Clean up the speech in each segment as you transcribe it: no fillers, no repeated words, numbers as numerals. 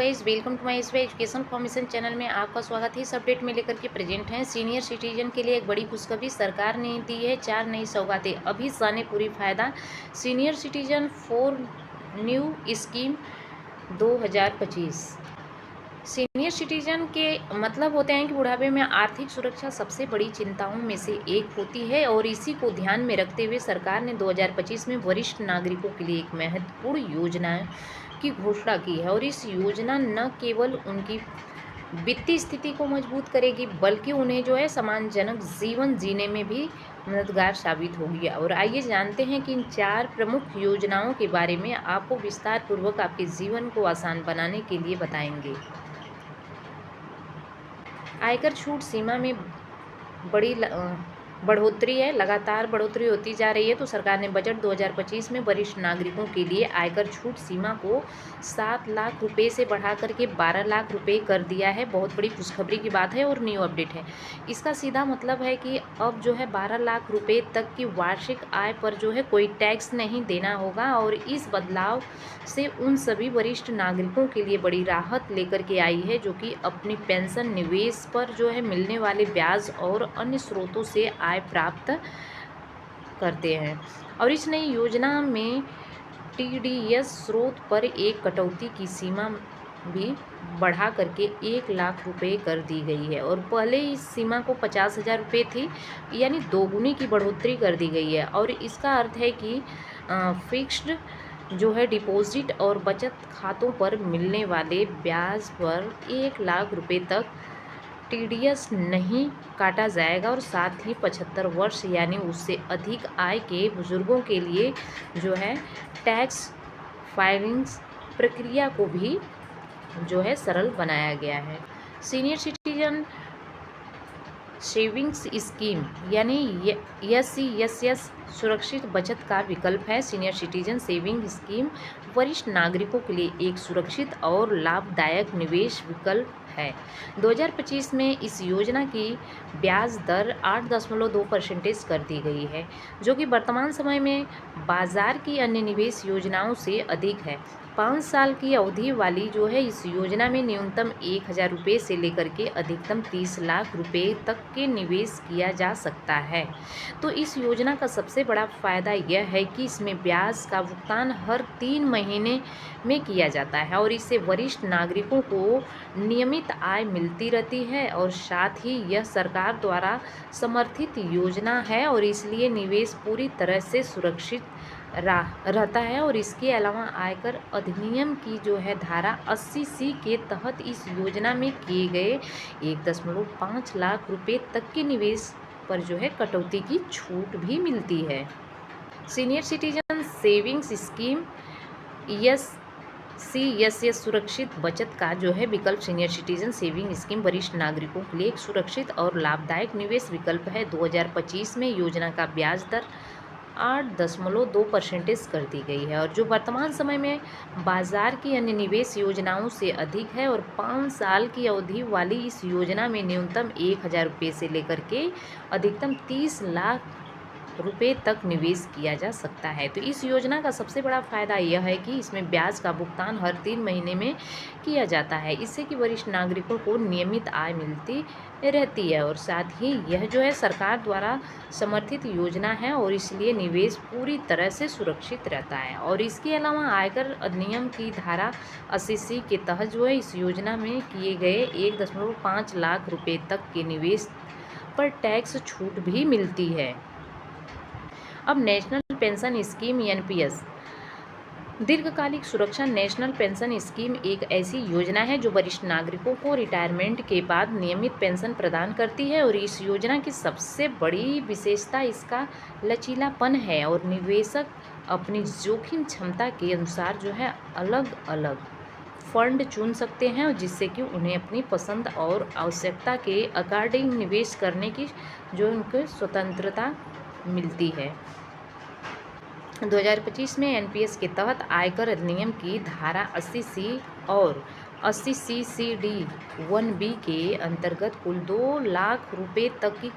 Guys, welcome to my education formation channel में आपका स्वागत है। इस अपडेट में लेकर के प्रेजेंट हैं सीनियर सिटीजन के लिए एक बड़ी खुशखबरी सरकार ने दी है 4 नई सौगातें। अभी साने पूरी फायदा senior citizen for new scheme 2025। Senior citizen के मतलब होते हैं कि बुढ़ापे में आर्थिक सुरक्षा सबसे बड़ी चिंताओं में से एक होती है और इसी को ध्यान में रखते हुए सरकार ने 2025 में वरिष्ठ नागरिकों के लिए एक महत्वपूर्ण योजना की घोषणा की है। और इस योजना न केवल उनकी वित्तीय स्थिति को मजबूत करेगी बल्कि उन्हें जो है सम्मानजनक जीवन जीने में भी मददगार साबित होगी। और आइए जानते हैं कि इन 4 प्रमुख योजनाओं के बारे में आपको विस्तार पूर्वक आपके जीवन को आसान बनाने के लिए बताएंगे। आयकर छूट सीमा में बड़ी बढ़ोतरी है, लगातार बढ़ोतरी होती जा रही है। तो सरकार ने बजट 2025 में वरिष्ठ नागरिकों के लिए आयकर छूट सीमा को 7 लाख रुपए से बढ़ा करके 12 लाख रुपए कर दिया है। बहुत बड़ी खुशखबरी की बात है और न्यू अपडेट है। इसका सीधा मतलब है कि अब जो है 12 लाख रुपए तक की वार्षिक आय पर जो है कोई टैक्स नहीं देना होगा। और इस बदलाव से उन सभी वरिष्ठ नागरिकों के लिए बड़ी राहत लेकर के आई है जो कि अपनी पेंशन निवेश पर जो है मिलने वाले ब्याज और अन्य स्रोतों से आय प्राप्त करते हैं। और इस नई योजना में टीडीएस स्रोत पर एक कटौती की सीमा भी बढ़ा करके 1 लाख रुपए कर दी गई है। और पहले इस सीमा को 50,000 रुपये थी, यानी दोगुनी की बढ़ोतरी कर दी गई है। और इसका अर्थ है कि फिक्स्ड जो है डिपॉजिट और बचत खातों पर मिलने वाले ब्याज पर 1 लाख रुपए तक टीडीएस नहीं काटा जाएगा। और साथ ही 75 वर्ष यानी उससे अधिक आय के बुजुर्गों के लिए जो है टैक्स फाइलिंग्स प्रक्रिया को भी जो है सरल बनाया गया है। सीनियर सिटीजन सेविंग्स स्कीम यानी एस सुरक्षित बचत का विकल्प है। सीनियर सिटीजन सेविंग स्कीम वरिष्ठ नागरिकों के लिए एक सुरक्षित और लाभदायक निवेश विकल्प है। 2025 में इस योजना की ब्याज दर 8.2% कर दी गई है, जो कि वर्तमान समय में बाजार की अन्य निवेश योजनाओं से अधिक है। 5 साल की अवधि वाली जो है इस योजना में न्यूनतम 1,000 रुपये से लेकर के अधिकतम 30 लाख रुपए तक के निवेश किया जा सकता है। तो इस योजना का सबसे बड़ा फ़ायदा यह है कि इसमें ब्याज का भुगतान हर 3 महीने में किया जाता है और इससे वरिष्ठ नागरिकों को नियमित आय मिलती रहती है। और साथ ही यह सरकार द्वारा समर्थित योजना है और इसलिए निवेश पूरी तरह से सुरक्षित रहता है। और इसके अलावा आयकर अधिनियम की जो है धारा 80C के तहत इस योजना में किए गए 1.5 लाख रुपए तक के निवेश पर जो है कटौती की छूट भी मिलती है। Senior citizen savings scheme S सुरक्षित बचत का जो है विकल्प सीनियर सिटीजन सेविंग स्कीम वरिष्ठ नागरिकों के लिए एक सुरक्षित और लाभदायक निवेश विकल्प है। 2025 में योजना का ब्याज दर 8.2% कर दी गई है और जो वर्तमान समय में बाजार की अन्य निवेश योजनाओं से अधिक है। और 5 साल की अवधि वाली इस योजना में न्यूनतम 1,000 रुपये से लेकर के अधिकतम 30 लाख रुपए तक निवेश किया जा सकता है। तो इस योजना का सबसे बड़ा फ़ायदा यह है कि इसमें ब्याज का भुगतान हर 3 महीने में किया जाता है, इससे कि वरिष्ठ नागरिकों को नियमित आय मिलती रहती है। और साथ ही यह जो है सरकार द्वारा समर्थित योजना है और इसलिए निवेश पूरी तरह से सुरक्षित रहता है। और इसके अलावा आयकर अधिनियम की धारा 80C के तहत जो है इस योजना में किए गए 1.5 लाख रुपए तक के निवेश पर टैक्स छूट भी मिलती है। अब नेशनल पेंशन स्कीम एनपीएस दीर्घकालिक सुरक्षा नेशनल पेंशन स्कीम एक ऐसी योजना है जो वरिष्ठ नागरिकों को रिटायरमेंट के बाद नियमित पेंशन प्रदान करती है। और इस योजना की सबसे बड़ी विशेषता इसका लचीलापन है और निवेशक अपनी जोखिम क्षमता के अनुसार जो है अलग अलग फंड चुन सकते हैं, जिससे कि उन्हें अपनी पसंद और आवश्यकता के अकॉर्डिंग निवेश करने की जो उनको स्वतंत्रता मिलती है। 2025 में एनपीएस के तहत आयकर अधिनियम की धारा 80C और 80CCD1B के अंतर्गत कुल 2 लाख रुपए तक की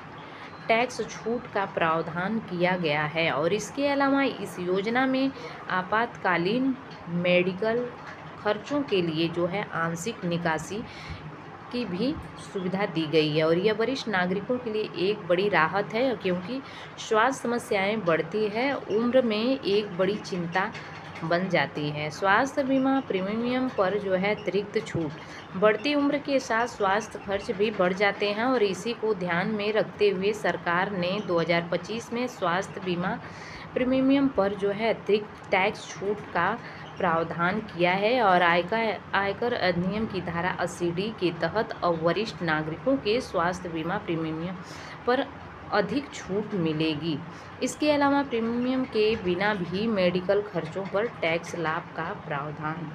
टैक्स छूट का प्रावधान किया गया है। और इसके अलावा इस योजना में आपातकालीन मेडिकल खर्चों के लिए जो है आंशिक निकासी की भी सुविधा दी गई है। और यह वरिष्ठ नागरिकों के लिए एक बड़ी राहत है, क्योंकि स्वास्थ्य समस्याएं बढ़ती है उम्र में एक बड़ी चिंता बन जाती है। स्वास्थ्य बीमा प्रीमियम पर जो है अतिरिक्त छूट, बढ़ती उम्र के साथ स्वास्थ्य खर्च भी बढ़ जाते हैं, और इसी को ध्यान में रखते हुए सरकार ने 2025 में स्वास्थ्य बीमा प्रीमियम पर जो है अतिरिक्त टैक्स छूट का प्रावधान किया है। और आयकर अधिनियम की धारा 80D के तहत अब वरिष्ठ नागरिकों के स्वास्थ्य बीमा प्रीमियम पर अधिक छूट मिलेगी। इसके अलावा प्रीमियम के बिना भी मेडिकल खर्चों पर टैक्स लाभ का प्रावधान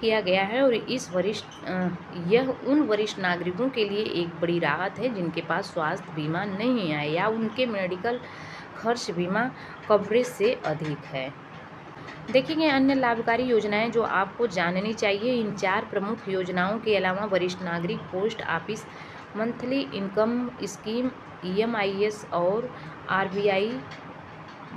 किया गया है। और यह उन वरिष्ठ नागरिकों के लिए एक बड़ी राहत है जिनके पास स्वास्थ्य बीमा नहीं है या उनके मेडिकल खर्च बीमा कवरेज से अधिक है। देखेंगे अन्य लाभकारी योजनाएं जो आपको जाननी चाहिए। इन 4 प्रमुख योजनाओं के अलावा वरिष्ठ नागरिक post office monthly income scheme, EMIS और RBI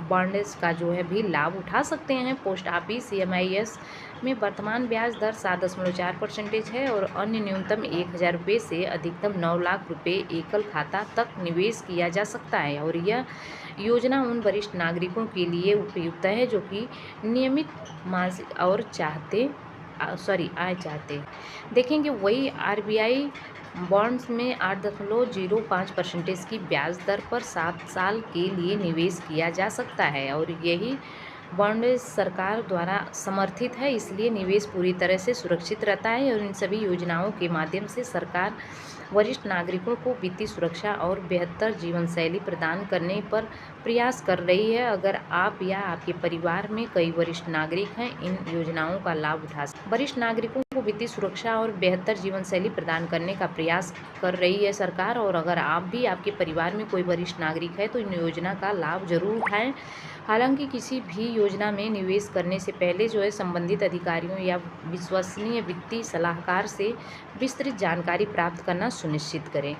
बॉन्ड्स का जो है भी लाभ उठा सकते हैं। पोस्ट ऑफिस EMIS में वर्तमान ब्याज दर 7.4% है और अन्य न्यूनतम 1,000 रुपये से अधिकतम 9 लाख रुपये एकल खाता तक निवेश किया जा सकता है। और यह योजना उन वरिष्ठ नागरिकों के लिए उपयुक्त है जो कि नियमित मासिक और आय चाहते। देखेंगे वही RBI बॉन्ड्स में 8.05% की ब्याज दर पर 7 साल के लिए निवेश किया जा सकता है। और यही बॉन्ड सरकार द्वारा समर्थित है, इसलिए निवेश पूरी तरह से सुरक्षित रहता है। और इन सभी योजनाओं के माध्यम से सरकार वरिष्ठ नागरिकों को वित्तीय सुरक्षा और बेहतर जीवन शैली प्रदान करने पर प्रयास कर रही है। अगर आप या आपके परिवार में कई वरिष्ठ नागरिक हैं, इन योजनाओं का लाभ उठा सकते। वरिष्ठ नागरिकों को वित्तीय सुरक्षा और बेहतर जीवन शैली प्रदान करने का प्रयास कर रही है सरकार। और अगर आप भी आपके परिवार में कोई वरिष्ठ नागरिक है तो इन योजना का लाभ जरूर उठाएं। हालांकि किसी भी योजना में निवेश करने से पहले जो है संबंधित अधिकारियों या विश्वसनीय वित्तीय सलाहकार से विस्तृत जानकारी प्राप्त करना सुनिश्चित करें।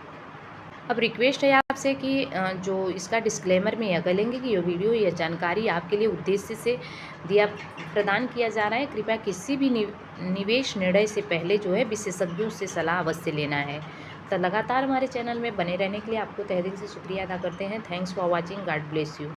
अब रिक्वेस्ट है आपसे कि जो इसका डिस्क्लेमर में यह करेंगे कि यह वीडियो या जानकारी आपके लिए उद्देश्य से प्रदान किया जा रहा है। कृपया किसी भी निवेश निर्णय से पहले जो है विशेषज्ञों से सलाह अवश्य लेना है। तो लगातार हमारे चैनल में बने रहने के लिए आपको तहे दिल से शुक्रिया अदा करते हैं। Thanks for watching. God bless you.